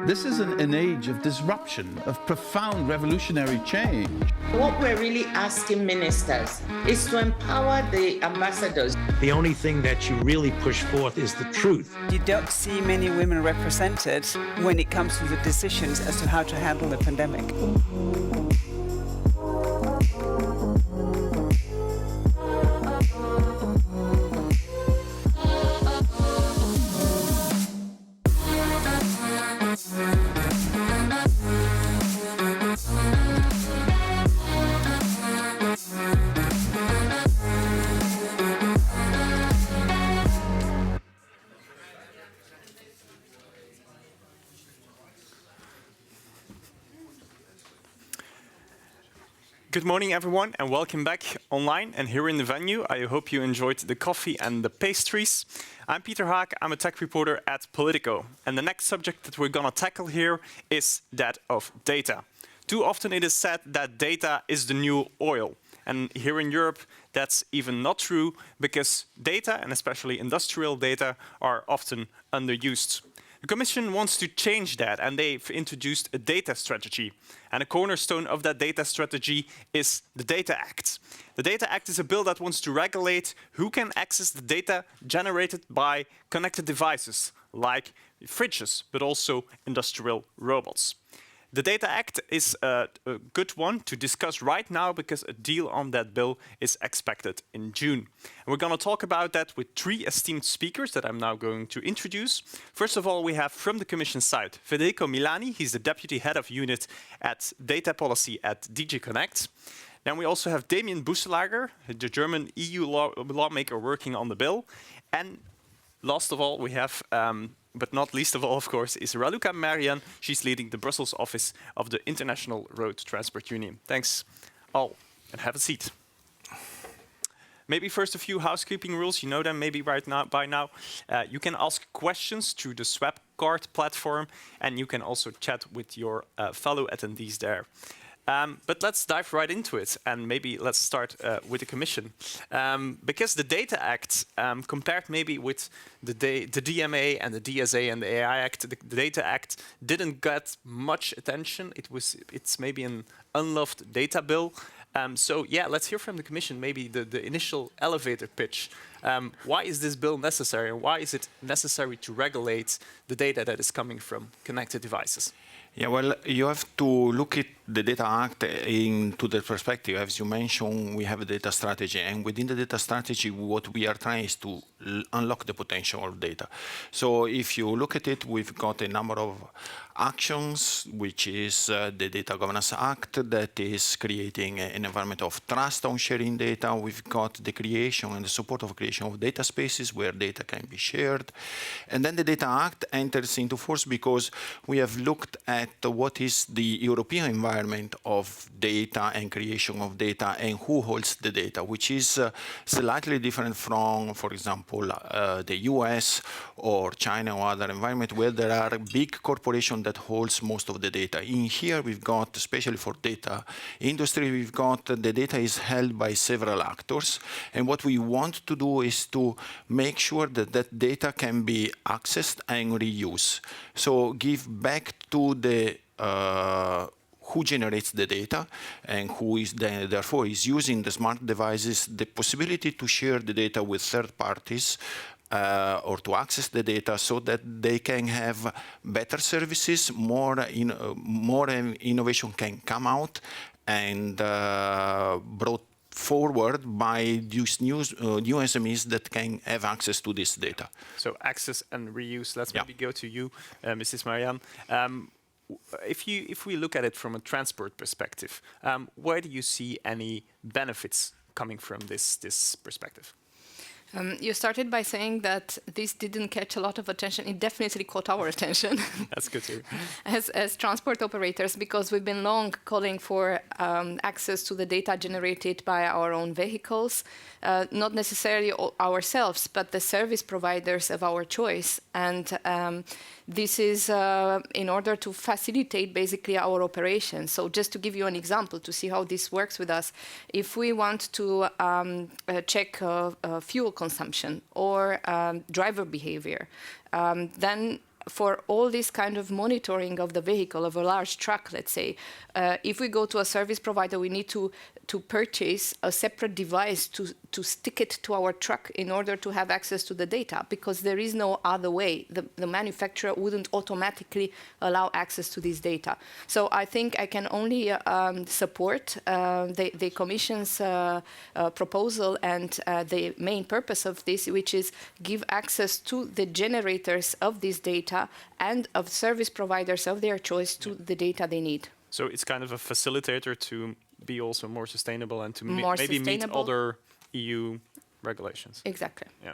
This is an age of disruption, of profound revolutionary change. What we're really asking ministers is to empower the ambassadors. The only thing that you really push forth is the truth. You don't see many women represented when it comes to the decisions as to how to handle the pandemic. Good morning, everyone, and welcome back online and here in the venue. I hope you enjoyed the coffee and the pastries. I'm Peter Haak, I'm a tech reporter at Politico. And the next subject that we're gonna tackle here is that of data. Too often it is said that data is the new oil. And here in Europe, that's even not true because data, and especially industrial data, are often underused. The Commission wants to change that, and they've introduced a data strategy. And a cornerstone of that data strategy is the Data Act. The Data Act is a bill that wants to regulate who can access the data generated by connected devices, like fridges, but also industrial robots. The Data Act is a good one to discuss right now because a deal on that bill is expected in June. And we're going to talk about that with three esteemed speakers that I'm now going to introduce. First of all, we have from the Commission side, Federico Milani. He's the Deputy Head of Unit at Data Policy at DG Connect. Then we also have Damien Busselager, the German EU lawmaker working on the bill. And last of all, we have but not least of all, of course, is Raluca Marian. She's leading the Brussels office of the International Road Transport Union. Thanks all, and have a seat. Maybe first a few housekeeping rules. You know them maybe right now. By now, you can ask questions through the Swapcard platform, and you can also chat with your fellow attendees there. But let's dive right into it, and maybe let's start with the Commission. Because the Data Act, compared maybe with the DMA and the DSA and the AI Act, the Data Act didn't get much attention. It's maybe an unloved data bill. So yeah, let's hear from the Commission, maybe the initial elevator pitch. Why is this bill necessary, and why is it necessary to regulate the data that is coming from connected devices? Yeah, well, you have to look at the Data Act into the perspective. As you mentioned, we have a data strategy, and within the data strategy, what we are trying is to unlock the potential of data. So if you look at it, we've got a number of actions, which is the Data Governance Act that is creating an environment of trust on sharing data. We've got the creation and the support of creation of data spaces where data can be shared. And then the Data Act enters into force because we have looked at what is the European environment of data and creation of data and who holds the data, which is slightly different from, for example, the US or China or other environment where there are big corporations that holds most of the data. In here, we've got, especially for data industry, we've got the data is held by several actors. And what we want to do is to make sure that that data can be accessed and reused. So give back to the who generates the data and who is therefore is using the smart devices, the possibility to share the data with third parties or to access the data so that they can have better services, more innovation can come out and brought forward by these new SMEs that can have access to this data. So access and reuse. Let's maybe go to you, Mrs. Marianne. If we look at it from a transport perspective, where do you see any benefits coming from this perspective? You started by saying that this didn't catch a lot of attention. It definitely caught our attention. That's good to hear. As transport operators, because we've been long calling for access to the data generated by our own vehicles, not necessarily ourselves, but the service providers of our choice. And this is in order to facilitate basically our operations. So just to give you an example to see how this works with us, if we want to check fuel consumption or driver behavior, then for all this kind of monitoring of the vehicle, of a large truck, let's say, if we go to a service provider, we need to purchase a separate device to stick it to our truck in order to have access to the data, because there is no other way. The manufacturer wouldn't automatically allow access to this data. So I think I can only support the Commission's proposal and the main purpose of this, which is give access to the generators of this data and of service providers of their choice to the data they need. So it's kind of a facilitator to be also more sustainable and to maybe meet sustainable. other EU regulations. Exactly. Yeah.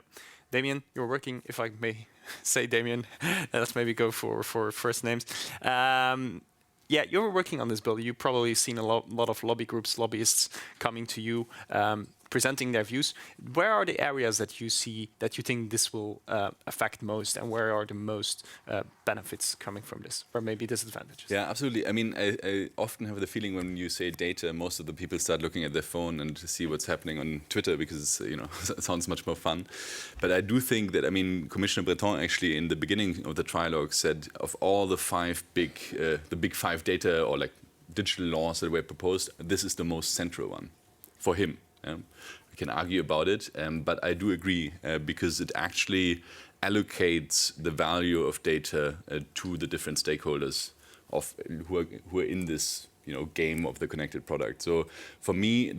Damien, you're working, if I may say Damien, let's maybe go for first names. Yeah, you're working on this bill. You've probably seen a lot of lobby groups, lobbyists coming to you, presenting their views. Where are the areas that you see that you think this will affect most, and where are the most benefits coming from this, or maybe disadvantages? Yeah, absolutely. I mean, I often have the feeling when you say data, most of the people start looking at their phone and to see what's happening on Twitter because, you know, it sounds much more fun. But I do think that, I mean, Commissioner Breton actually in the beginning of the trilogue said of all the big five data or like digital laws that were proposed, this is the most central one for him. We can argue about it, but I do agree because it actually allocates the value of data to the different stakeholders who are in this game of the connected product. So for me,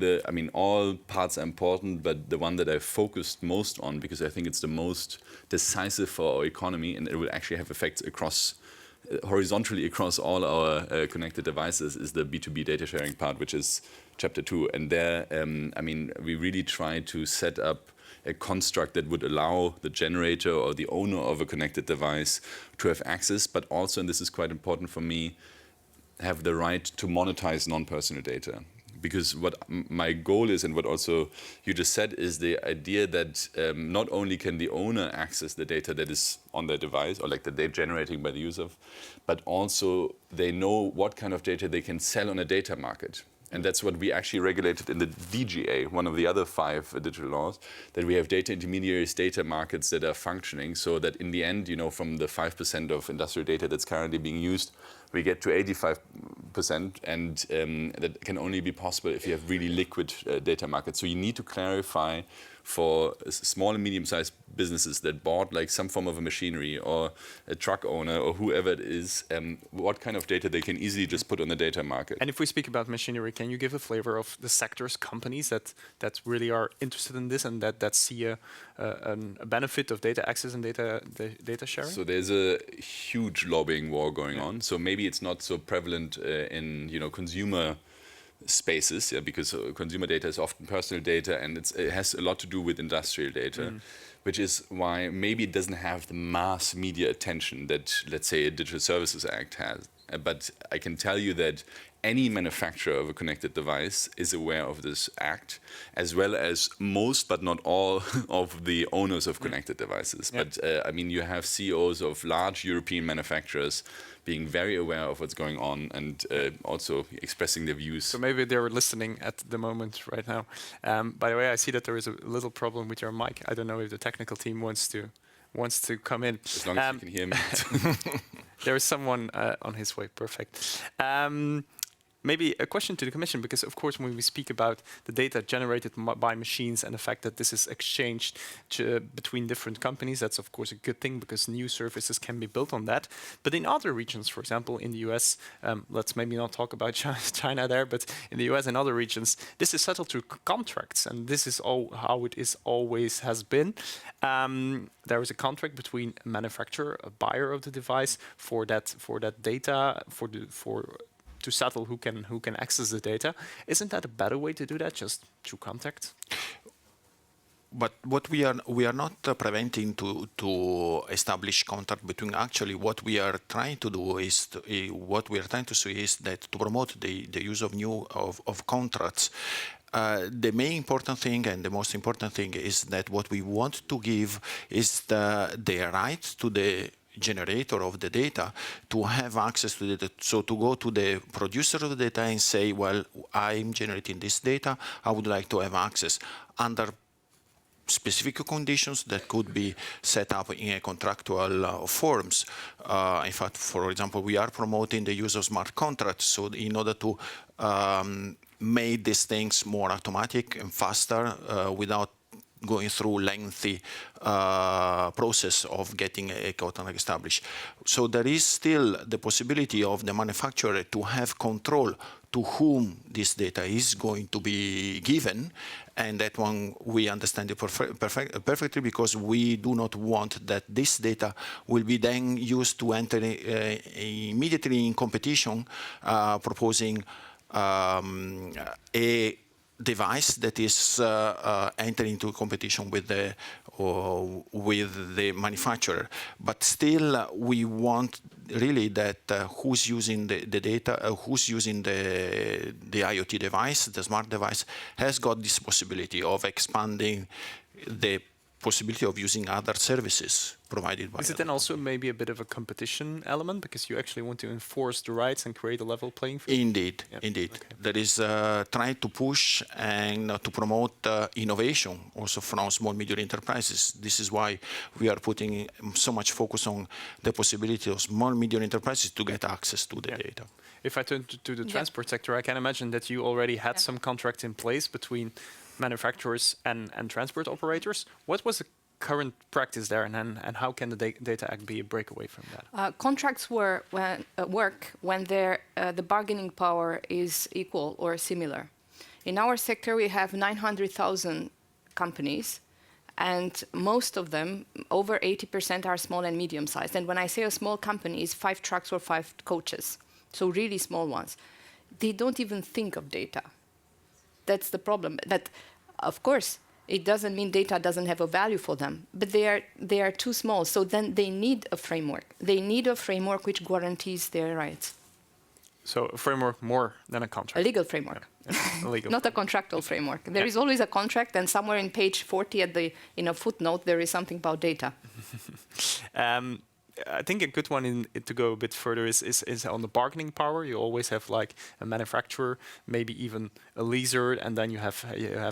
all parts are important, but the one that I focused most on, because I think it's the most decisive for our economy, and it will actually have effects horizontally across all our connected devices, is the B2B data sharing part, which is Chapter 2. And there, we really try to set up a construct that would allow the generator or the owner of a connected device to have access, but also, and this is quite important for me, have the right to monetize non-personal data. Because what my goal is, and what also you just said, is the idea that not only can the owner access the data that is on their device, or like that they're generating by the use of, but also they know what kind of data they can sell on a data market. And that's what we actually regulated in the DGA, one of the other 5 digital laws, that we have data intermediaries, data markets that are functioning, so that in the end, from the 5% of industrial data that's currently being used, we get to 85%, and that can only be possible if you have really liquid data markets. So you need to clarify for small and medium-sized businesses that bought like some form of a machinery or a truck owner or whoever it is, what kind of data they can easily just put on the data market. And if we speak about machinery, can you give a flavor of the sectors, companies that really are interested in this and that see a benefit of data access and data sharing? So there's a huge lobbying war going on. So maybe it's not so prevalent in consumer spaces, because consumer data is often personal data, and it has a lot to do with industrial data, which is why maybe it doesn't have the mass media attention that, let's say, a Digital Services Act has. But I can tell you that any manufacturer of a connected device is aware of this act, as well as most, but not all, of the owners of connected devices. Yeah. But you have CEOs of large European manufacturers being very aware of what's going on and also expressing their views. So maybe they're listening at the moment right now. By the way, I see that there is a little problem with your mic. I don't know if the technical team wants to come in. As long as you can hear me. There is someone on his way. Perfect. Maybe a question to the Commission, because of course when we speak about the data generated by machines and the fact that this is exchanged between different companies, that's of course a good thing because new services can be built on that. But in other regions, for example, in the US, let's maybe not talk about China there, but in the US and other regions, this is settled through contracts, and this is how it is always has been. There is a contract between a manufacturer, a buyer of the device, for that data, to settle who can access the data. Isn't that a better way to do that, just through contact? But what we are not preventing to establish contact between. Actually, what we are trying to do is that to promote the use of contracts. The main important thing and the most important thing is that what we want to give is the right to the generator of the data to have access to the data. So to go to the producer of the data and say, well, I'm generating this data, I would like to have access under specific conditions that could be set up in a contractual forms. In fact, for example, we are promoting the use of smart contracts, so in order to make these things more automatic and faster without going through lengthy process of getting a contract established. So there is still the possibility of the manufacturer to have control to whom this data is going to be given, and that one we understand it perfectly, because we do not want that this data will be then used to enter immediately in competition, proposing a device that is entering into competition with the manufacturer. But still, we want really that who's using the data, who's using the IoT device, the smart device, has got this possibility of expanding the possibility of using other services provided by. Is it then also maybe a bit of a competition element, because you actually want to enforce the rights and create a level playing field? Indeed, indeed. Okay. That is trying to push and to promote innovation also from small medium enterprises. This is why we are putting so much focus on the possibility of small medium enterprises to get access to the data. If I turn to the transport sector, I can imagine that you already had some contracts in place between manufacturers and transport operators. What was the current practice there, and how can the Data Act be a breakaway from that? Contracts work when the bargaining power is equal or similar. In our sector, we have 900,000 companies, and most of them, over 80%, are small and medium-sized. And when I say a small company, it's 5 trucks or 5 coaches, so really small ones. They don't even think of data. That's the problem. That, of course, it doesn't mean data doesn't have a value for them, but they are too small. So then they need a framework. They need a framework which guarantees their rights. So a framework more than a contract. A legal framework. A legal Not a contractual framework. There is always a contract, and somewhere in page 40 in a footnote there is something about data. I think a good one to go a bit further is on the bargaining power. You always have like a manufacturer, maybe even a leaser, and then you have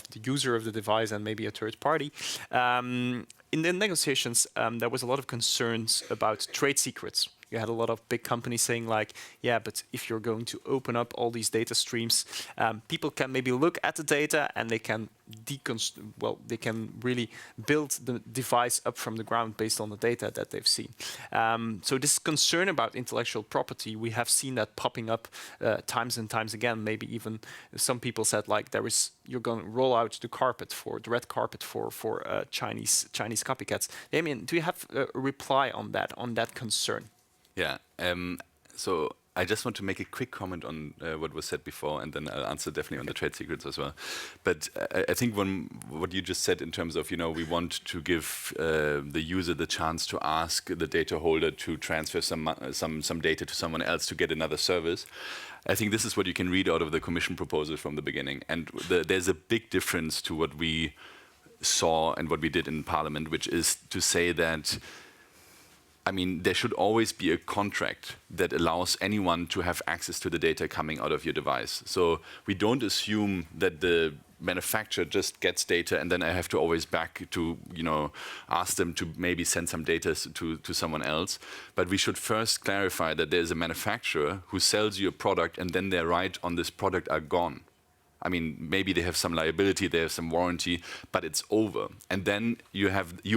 the user of the device and maybe a third party. In the negotiations, there was a lot of concerns about trade secrets. You had a lot of big companies saying like, yeah, but if you're going to open up all these data streams, people can maybe look at the data and they can they can really build the device up from the ground based on the data that they've seen. So this concern about intellectual property, we have seen that popping up times and times again. Maybe even some people said like you're going to roll out the red carpet for Chinese copycats. Damien, do you have a reply on that concern? Yeah, so I just want to make a quick comment on what was said before, and then I'll answer definitely on the trade secrets as well. But I think what you just said in terms of, we want to give the user the chance to ask the data holder to transfer some data to someone else to get another service. I think this is what you can read out of the Commission proposal from the beginning. And there's a big difference to what we saw and what we did in Parliament, which is to say that there should always be a contract that allows anyone to have access to the data coming out of your device. So we don't assume that the manufacturer just gets data and then I have to always back to, ask them to maybe send some data to someone else. But we should first clarify that there's a manufacturer who sells you a product and then their rights on this product are gone. Maybe they have some liability, they have some warranty, but it's over. And then you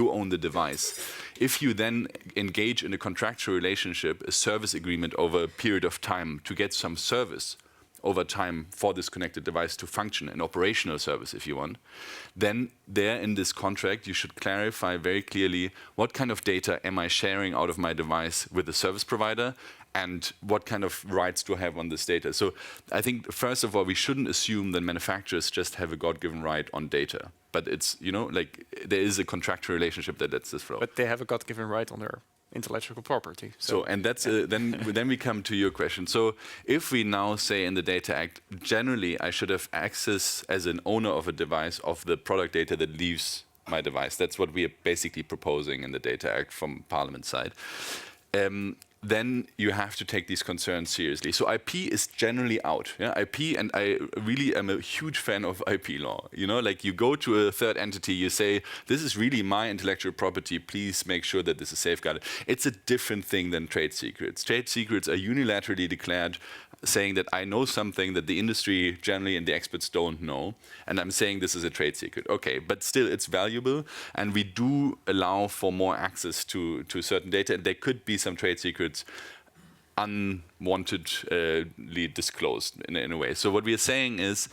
own the device. If you then engage in a contractual relationship, a service agreement over a period of time to get some service over time for this connected device to function, an operational service if you want, then there in this contract you should clarify very clearly what kind of data am I sharing out of my device with the service provider, and what kind of rights do I have on this data? So I think, first of all, we shouldn't assume that manufacturers just have a God-given right on data. But it's, there is a contractual relationship that lets this flow. But they have a God-given right on their intellectual property. So and that's then we come to your question. So if we now say in the Data Act, generally I should have access as an owner of a device of the product data that leaves my device. That's what we are basically proposing in the Data Act from Parliament side. then you have to take these concerns seriously. So IP is generally out. Yeah? IP, and I really am a huge fan of IP law. You know, like you go to a third entity, you say, this is really my intellectual property, please make sure that this is safeguarded. It's a different thing than trade secrets. Trade secrets are unilaterally declared, saying that I know something that the industry generally and the experts don't know, and I'm saying this is a trade secret. Okay, but still it's valuable, and we do allow for more access to certain data, and there could be some trade secrets unwantedly disclosed in a way. So what we are saying is,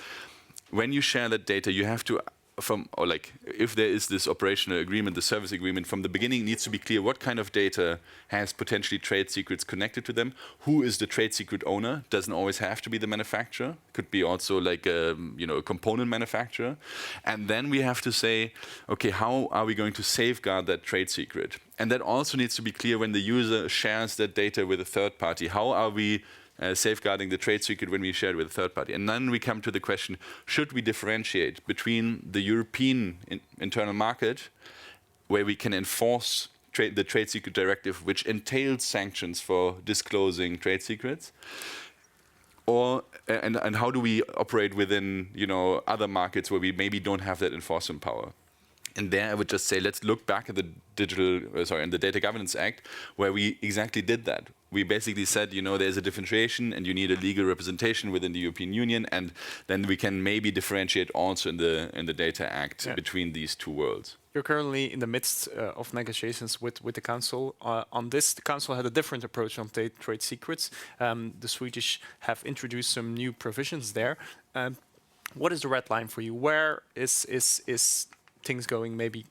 when you share that data, you have to if there is this operational agreement, the service agreement, from the beginning it needs to be clear what kind of data has potentially trade secrets connected to them, who is the trade secret owner, doesn't always have to be the manufacturer, could be also like a component manufacturer. And then we have to say, okay, how are we going to safeguard that trade secret? And that also needs to be clear when the user shares that data with a third party. How are we safeguarding the trade secret when we share it with a third party? And then we come to the question, should we differentiate between the European internal market, where we can enforce the trade secret directive, which entails sanctions for disclosing trade secrets, and how do we operate within other markets where we maybe don't have that enforcement power? And there I would just say, let's look back at the the Data Governance Act, where we exactly did that. We basically said, there's a differentiation and you need a legal representation within the European Union, and then we can maybe differentiate also in the Data Act between these two worlds. You're currently in the midst of negotiations with the Council on this. The Council had a different approach on trade secrets. The Swedish have introduced some new provisions there. What is the red line for you? Where is things going maybe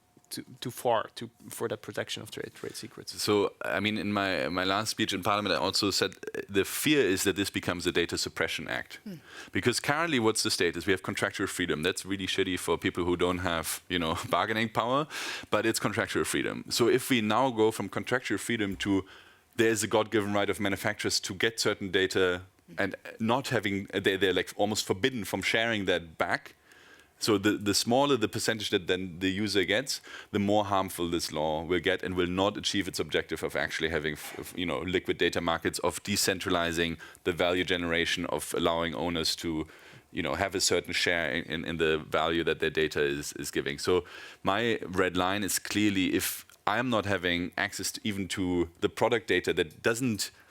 too far for that protection of trade secrets? So, I mean, in my last speech in Parliament, I also said the fear is that this becomes a Data Suppression Act. Because currently what's the status? We have contractual freedom. That's really shitty for people who don't have, bargaining power, but it's contractual freedom. So if we now go from contractual freedom to there's a God-given right of manufacturers to get certain data and not having, they're like almost forbidden from sharing that back. So the smaller the percentage that then the user gets, the more harmful this law will get and will not achieve its objective of actually having, liquid data markets, of decentralizing the value generation, of allowing owners to, have a certain share in the value that their data is giving. So my red line is clearly, if I'm not having access even to the product data that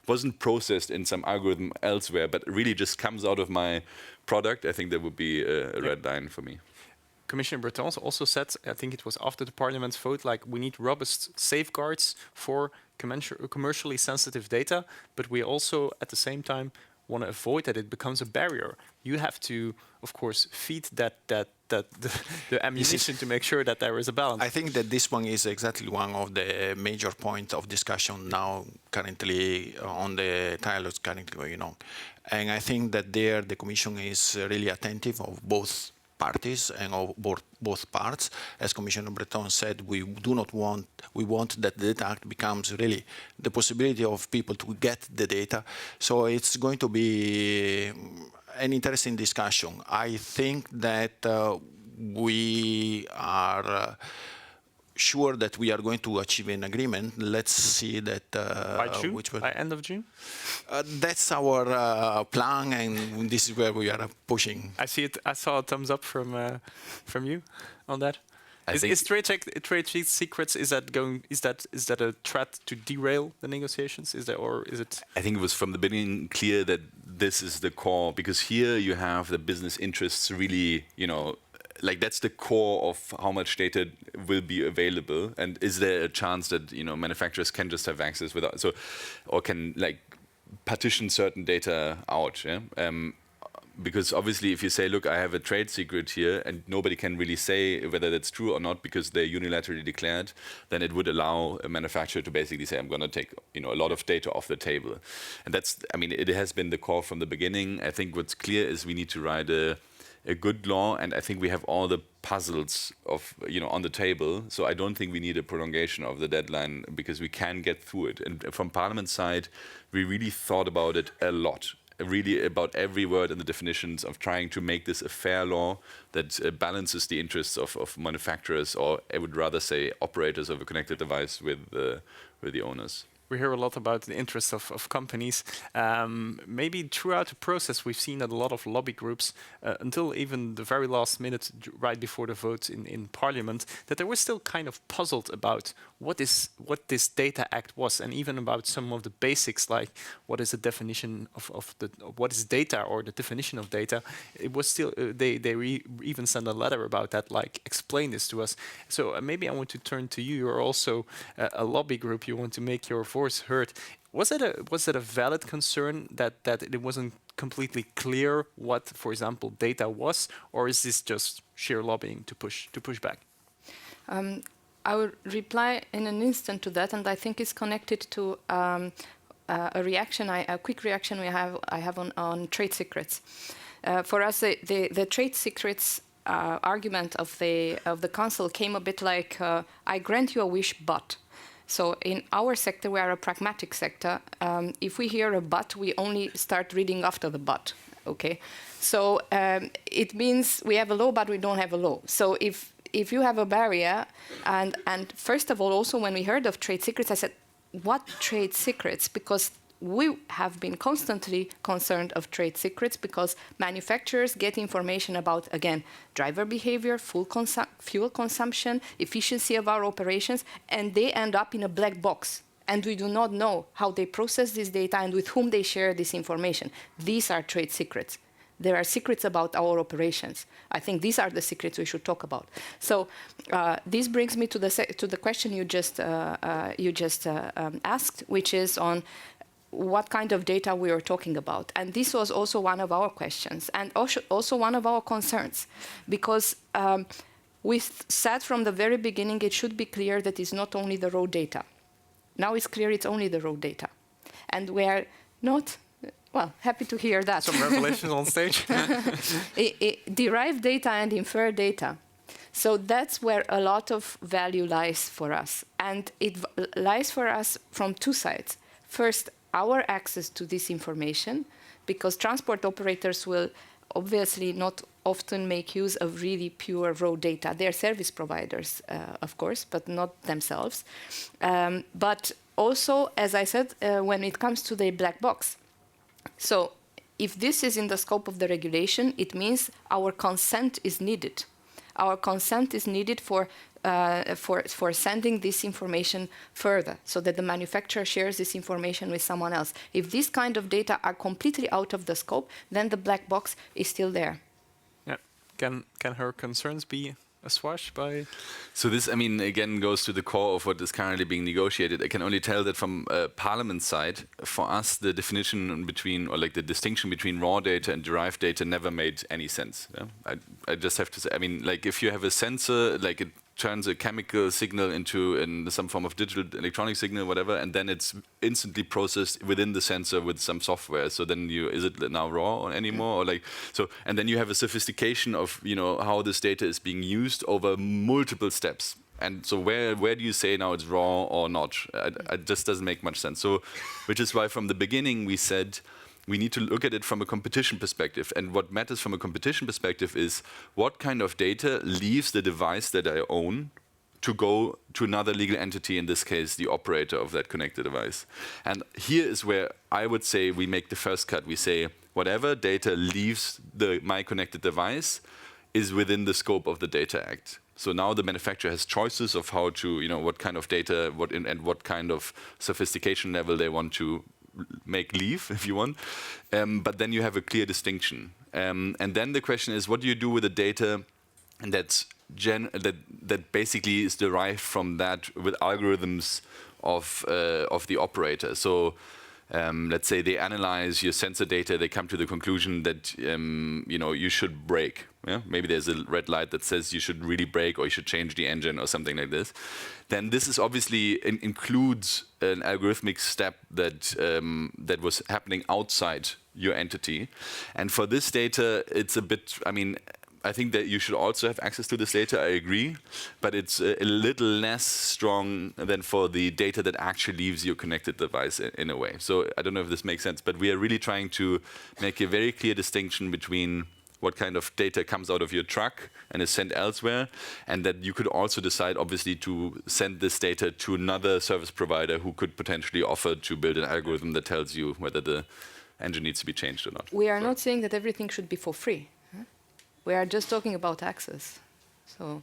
wasn't processed in some algorithm elsewhere, but really just comes out of my product, I think that would be a red line for me. Commissioner Breton also said, I think it was after the Parliament's vote, like we need robust safeguards for commercially sensitive data, but we also at the same time want to avoid that it becomes a barrier. You have to, of course, feed the ammunition to make sure that there is a balance. I think that this one is exactly one of the major points of discussion now, currently on the trialogues currently going on. And I think that there the Commission is really attentive of both parties and of both parts. As Commissioner Breton said, we want that the Data Act becomes really the possibility of people to get the data. So it's going to be an interesting discussion. I think that we are sure that we are going to achieve an agreement. Let's see that by June, by end of June. That's our plan, and this is where we are pushing. I see it. I saw a thumbs up from you on that. Is trade secrets? Is that a threat to derail the negotiations? Is it? I think it was from the beginning clear that this is the core, because here you have the business interests really, like that's the core of how much data will be available, and is there a chance that manufacturers can just have access without, or can like partition certain data out? Yeah? Because obviously, if you say, look, I have a trade secret here, and nobody can really say whether that's true or not because they're unilaterally declared, then it would allow a manufacturer to basically say, I'm going to take a lot of data off the table, and that's, I mean, it has been the core from the beginning. I think what's clear is we need to write a good law, and I think we have all the puzzles of on the table. So I don't think we need a prolongation of the deadline because we can get through it. And from Parliament's side, we really thought about it a lot, really about every word and the definitions of trying to make this a fair law that balances the interests of manufacturers, or I would rather say operators of a connected device, with the owners. we hear a lot about the interests of companies. Maybe throughout the process, we've seen that a lot of lobby groups, until even the very last minute, right before the vote in Parliament, that they were still kind of puzzled about what this Data Act was, and even about some of the basics, like what is the definition of what is data, or the definition of data. It was still they even sent a letter about that, like explain this to us. So maybe I want to turn to you. You're also a lobby group. You want to make your voice heard. Was it a valid concern that it wasn't completely clear what, for example, data was, or is this just sheer lobbying to push back? I will reply in an instant to that, and I think it's connected to a quick reaction I have on trade secrets. For us, the trade secrets argument of the Council came a bit like, I grant you a wish, but. So in our sector, we are a pragmatic sector. If we hear a but, we only start reading after the but. Okay, so it means we have a law, but we don't have a law. So if you have a barrier, and first of all, also when we heard of trade secrets, I said, what trade secrets? Because we have been constantly concerned of trade secrets, because manufacturers get information about, again, driver behavior, fuel consumption, efficiency of our operations, and they end up in a black box. And we do not know how they process this data and with whom they share this information. These are trade secrets. There are secrets about our operations. I think these are the secrets we should talk about. So this brings me to the question you just asked, which is on what kind of data we are talking about. And this was also one of our questions, and also one of our concerns, because we said from the very beginning it should be clear that it's not only the raw data. Now it's clear it's only the raw data. And we are not, well, happy to hear that. Some revelations on stage. Derived data and inferred data. So that's where a lot of value lies for us. And it lies for us from two sides. First, our access to this information, because transport operators will obviously not often make use of really pure raw data. They're service providers, of course, but not themselves. But also, as I said, when it comes to the black box. So if this is in the scope of the regulation, it means our consent is needed. Our consent is needed for sending this information further, so that the manufacturer shares this information with someone else. If these kind of data are completely out of the scope, then the black box is still there. Yeah. Can her concerns be assuaged by? So this, I mean, again, goes to the core of what is currently being negotiated. I can only tell that from Parliament side, for us, the definition between, or like the distinction between raw data and derived data never made any sense. Yeah? I just have to say, I mean, like if you have a sensor, like it turns a chemical signal into some form of digital electronic signal, whatever, and then it's instantly processed within the sensor with some software. So then is it now raw anymore? Or like, so, and then you have a sophistication of, how this data is being used over multiple steps. And so where do you say now it's raw or not? It just doesn't make much sense. So, which is why from the beginning we said, we need to look at it from a competition perspective. And what matters from a competition perspective is what kind of data leaves the device that I own to go to another legal entity, in this case, the operator of that connected device. And here is where I would say we make the first cut. We say whatever data leaves my connected device is within the scope of the Data Act. So now the manufacturer has choices of how to, what kind of data, and what kind of sophistication level they want to make leave, if you want, but then you have a clear distinction. And then the question is, what do you do with the data that basically is derived from that with algorithms of the operator? So let's say they analyze your sensor data, they come to the conclusion that you should brake. Yeah? Maybe there's a red light that says you should really brake, or you should change the engine or something like this. Then this is obviously includes an algorithmic step that was happening outside your entity. And for this data, it's a bit, I think that you should also have access to this data, I agree, but it's a little less strong than for the data that actually leaves your connected device in a way. So I don't know if this makes sense, but we are really trying to make a very clear distinction between what kind of data comes out of your truck and is sent elsewhere, and that you could also decide, obviously, to send this data to another service provider who could potentially offer to build an algorithm that tells you whether the engine needs to be changed or not. We are not saying that everything should be for free. We are just talking about access. So.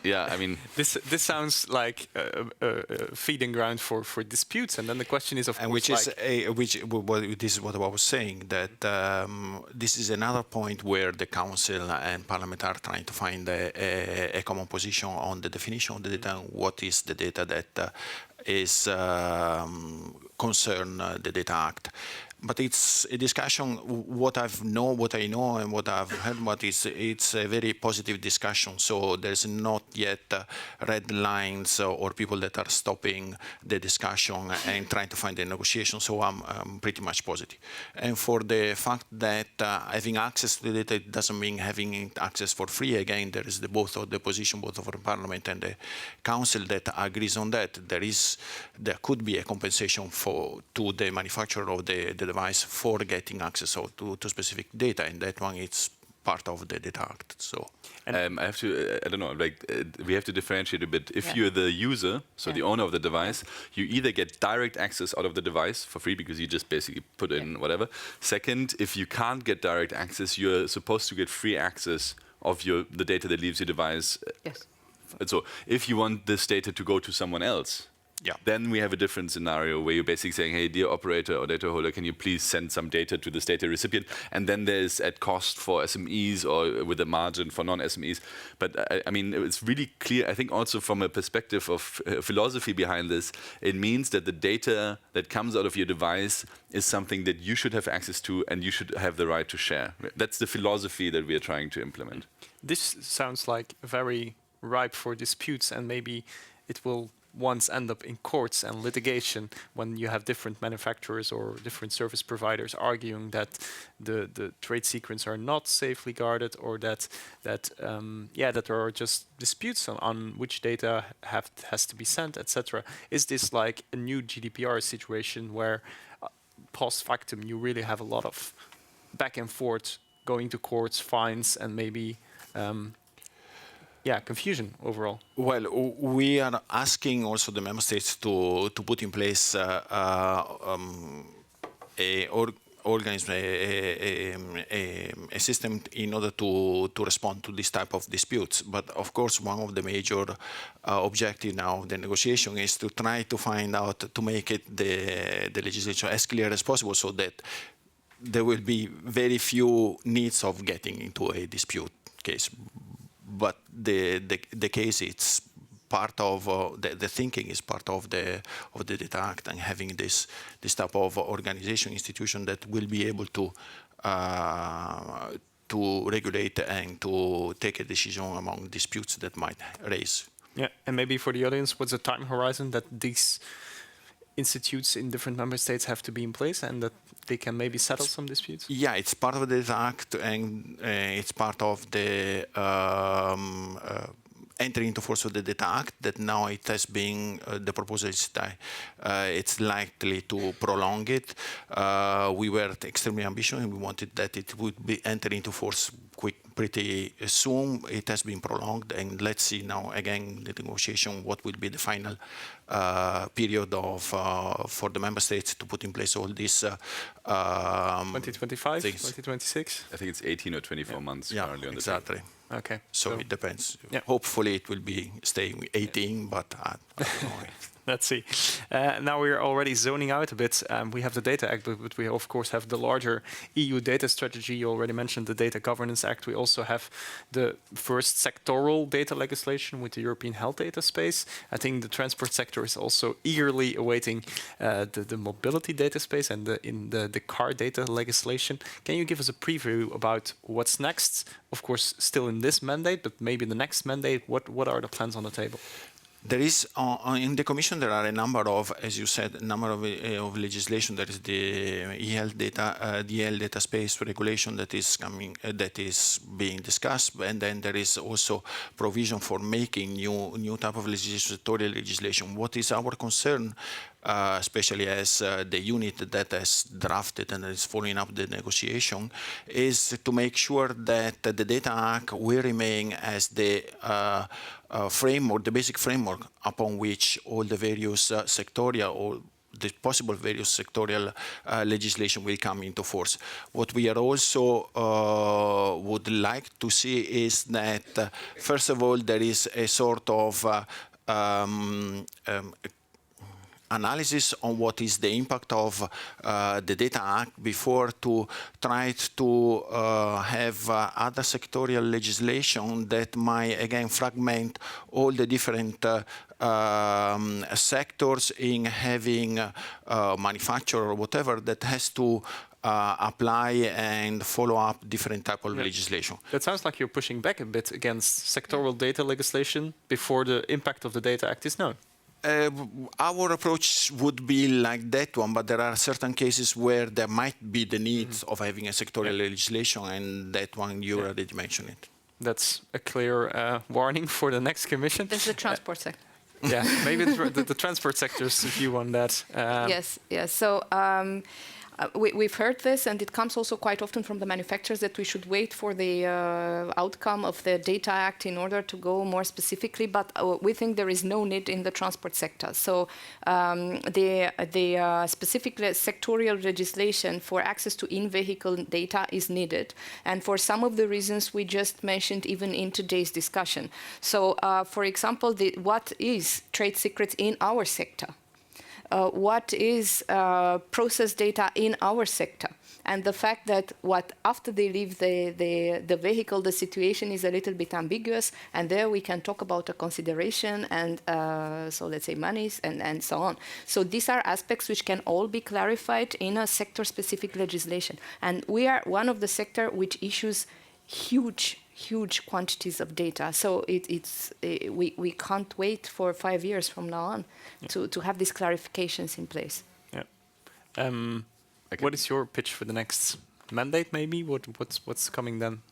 Yeah, I mean, this sounds like a feeding ground for disputes, and then the question is, of and course, this is what I was saying, that this is another point where the Council and Parliament are trying to find a common position on the definition of the data, what is the data that is concern the Data Act. But it's a discussion. What I know, and what I've heard, but it's a very positive discussion. So there's not yet red lines or people that are stopping the discussion and trying to find a negotiation. So I'm pretty much positive. And for the fact that having access to the data, it doesn't mean having access for free. Again, there is both of the position, both of the Parliament and the Council, that agrees on that. There could be a compensation to the manufacturer of the device for getting access to specific data, and that one it's part of the Data Act. So I have to, I don't know, we have to differentiate a bit. If you're the user, so the owner of the device, you either get direct access out of the device for free because you just basically put in whatever. Second, if you can't get direct access, you're supposed to get free access of the data that leaves your device. Yes. And so if you want this data to go to someone else, then we have a different scenario where you're basically saying, hey, dear operator or data holder, can you please send some data to this data recipient? And then there's at cost for SMEs or with a margin for non-SMEs. But I mean, it's really clear, I think also from a perspective of philosophy behind this, it means that the data that comes out of your device is something that you should have access to and you should have the right to share. That's the philosophy that we are trying to implement. this sounds like very ripe for disputes, and maybe it will once end up in courts and litigation when you have different manufacturers or different service providers arguing that the trade secrets are not safely guarded, or that there are just disputes on which data has to be sent, etc. Is this like a new GDPR situation where post factum you really have a lot of back and forth, going to courts, fines, and maybe confusion overall? Well, we are asking also the member states to put in place a system in order to respond to this type of disputes. But of course, one of the major objectives now of the negotiation is to try to find out, to make it the legislation as clear as possible, so that there will be very few needs of getting into a dispute case. But the case, it's part of the thinking is part of the Data Act, and having this type of organization, institution that will be able to regulate and to take a decision among disputes that might raise. Yeah, and maybe for the audience, what's the time horizon that these institutes in different member states have to be in place and that they can maybe settle some disputes? Yeah, it's part of the Data Act, and it's part of the entering into force of the Data Act, that now it has been, the proposal is that it's likely to prolong it. We were extremely ambitious, and we wanted that it would be entering into force pretty soon. It has been prolonged, and let's see now again the negotiation, what will be the final period of for the member states to put in place all these 2025, 2026? I think it's 18 or 24 months currently on the exactly. table. Okay. So it depends. Yeah. Hopefully it will be staying 18, but I don't know. Let's see. Now we're already zoning out a bit. We have the Data Act, but we of course have the larger EU data strategy. You already mentioned the Data Governance Act. We also have the first sectoral data legislation with the European health data space. I think the transport sector is also eagerly awaiting the mobility data space and the car data legislation. Can you give us a preview about what's next? Of course, still in this mandate, but maybe the next mandate. What are the plans on the table? There is, in the Commission, there are a number of, as you said, a number of legislation. There is the e-health data, the e-health data space regulation that is coming, that is being discussed, and then there is also provision for making new type of legislation. What is our concern especially as the unit that has drafted and is following up the negotiation, is to make sure that the Data Act will remain as the framework, the basic framework upon which all the various sectorial or the possible various sectorial legislation will come into force. What we are also would like to see is that, first of all, there is a sort of analysis on what is the impact of the Data Act before to try to have other sectorial legislation that might, again, fragment all the different sectors in having manufacturer or whatever that has to apply and follow up different type of legislation. That sounds like you're pushing back a bit against sectoral data legislation before the impact of the Data Act is known. Our approach would be like that one, but there are certain cases where there might be the need of having a sectorial legislation, and that one you already mentioned it. That's a clear warning for the next Commission. There's the transport sector. Yeah, maybe the transport sector's view on that. Yes. So we've heard this, and it comes also quite often from the manufacturers that we should wait for the outcome of the Data Act in order to go more specifically. But we think there is no need in the transport sector. So the specific sectorial legislation for access to in-vehicle data is needed, and for some of the reasons we just mentioned even in today's discussion. So, for example, what is trade secrets in our sector? What is process data in our sector, and the fact that after they leave the vehicle, the situation is a little bit ambiguous, and there we can talk about a consideration and so let's say monies and so on. So these are aspects which can all be clarified in a sector-specific legislation, and we are one of the sector which issues huge quantities of data. So we can't wait for 5 years from now on to have these clarifications in place. Yeah. What is your pitch for the next mandate? Maybe what's coming then?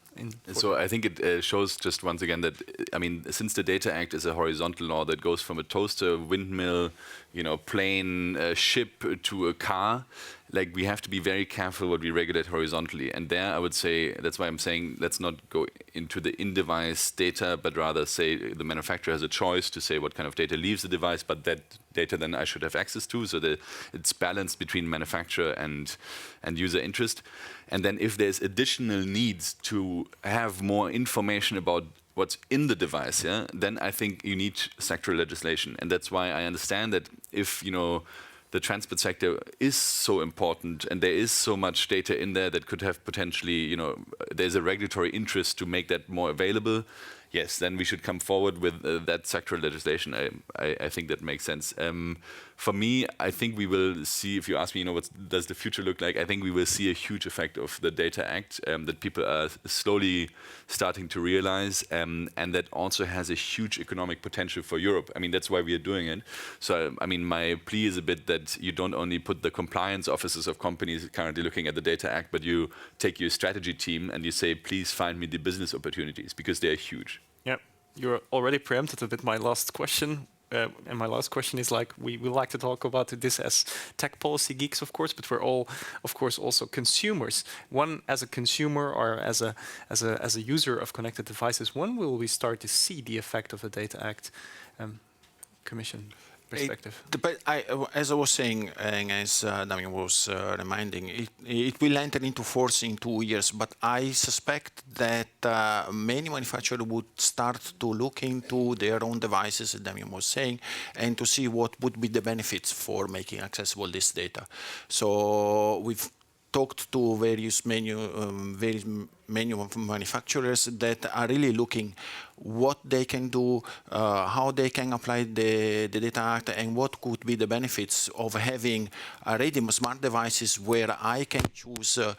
So I think it shows just once again that, I mean, since the Data Act is a horizontal law that goes from a toaster, windmill, plane, ship to a car, like we have to be very careful what we regulate horizontally. And there I would say, that's why I'm saying let's not go into the in-device data, but rather say the manufacturer has a choice to say what kind of data leaves the device, but that data then I should have access to, so that it's balanced between manufacturer and user interest. And then if there's additional needs to have more information about what's in the device, then I think you need sectoral legislation. And that's why I understand that if, the transport sector is so important and there is so much data in there that could have potentially, there's a regulatory interest to make that more available, yes, then we should come forward with that sectoral legislation. I think that makes sense. For me, I think we will see, if you ask me, what does the future look like, I think we will see a huge effect of the Data Act that people are slowly starting to realize, and that also has a huge economic potential for Europe. I mean, that's why we are doing it. So, I mean, my plea is a bit that you don't only put the compliance officers of companies currently looking at the Data Act, but you take your strategy team and you say, please find me the business opportunities, because they're huge. Yeah, you already preempted a bit my last question. And my last question is, like, we like to talk about this as tech policy geeks, of course, but we're all, of course, also consumers. One, as a consumer or as a user of connected devices, when will we start to see the effect of the Data Act? Commission perspective. As I was saying, and as Damien was reminding, it will enter into force in 2 years, but I suspect that many manufacturers would start to look into their own devices, as Damien was saying, and to see what would be the benefits for making accessible this data. So we've talked to various manufacturers that are really looking what they can do, how they can apply the Data Act, and what could be the benefits of having already smart devices where I can choose to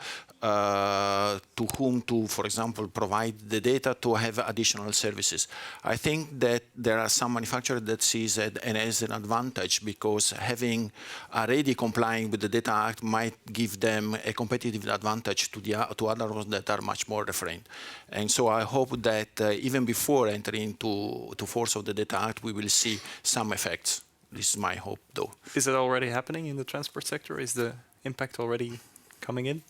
whom to, for example, provide the data to have additional services. I think that there are some manufacturers that sees it as an advantage, because having already complying with the Data Act might give them a competitive advantage to others that are much more refrained. And so I hope that even before entering into force of the Data Act, we will see some effects. This is my hope, though. Is it already happening in the transport sector? Is the impact already coming in?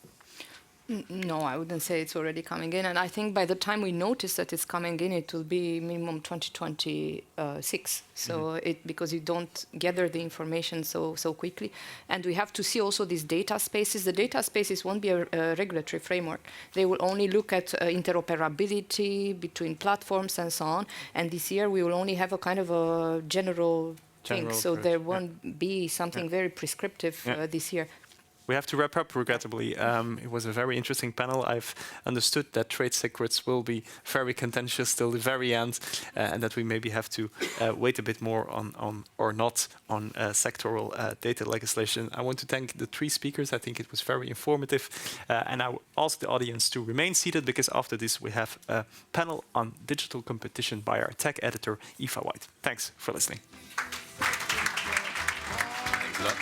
No, I wouldn't say it's already coming in. And I think by the time we notice that it's coming in, it will be minimum 2026. So because you don't gather the information so quickly. And we have to see also these data spaces. The data spaces won't be a regulatory framework. They will only look at interoperability between platforms and so on. And this year we will only have a kind of a general thing. So approach, there won't be something very prescriptive this year. We have to wrap up, regrettably. It was a very interesting panel. I've understood that trade secrets will be very contentious till the very end, and that we maybe have to wait a bit more on or not on sectoral data legislation. I want to thank the three speakers. I think it was very informative. And I ask the audience to remain seated, because after this we have a panel on digital competition by our tech editor, Eva White. Thanks for listening. Thanks a lot.